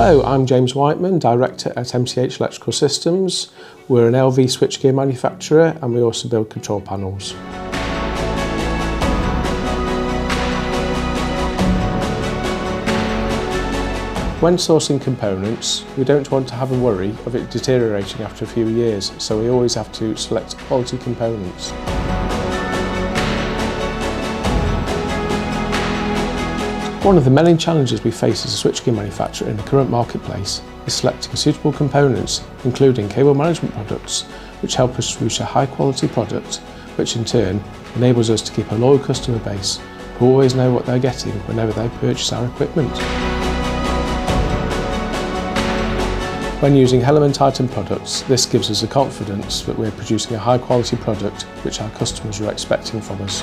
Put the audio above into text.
Hello, I'm James Whiteman, Director at MCH Electrical Systems. We're an LV switchgear manufacturer and we also build control panels. When sourcing components, we don't want to have a worry of it deteriorating after a few years, so we always have to select quality components. One of the many challenges we face as a switchgear manufacturer in the current marketplace is selecting suitable components, including cable management products, which help us reach a high quality product, which in turn enables us to keep a loyal customer base who always know what they're getting whenever they purchase our equipment. When using Hellman Titan products, this gives us the confidence that we're producing a high quality product which our customers are expecting from us.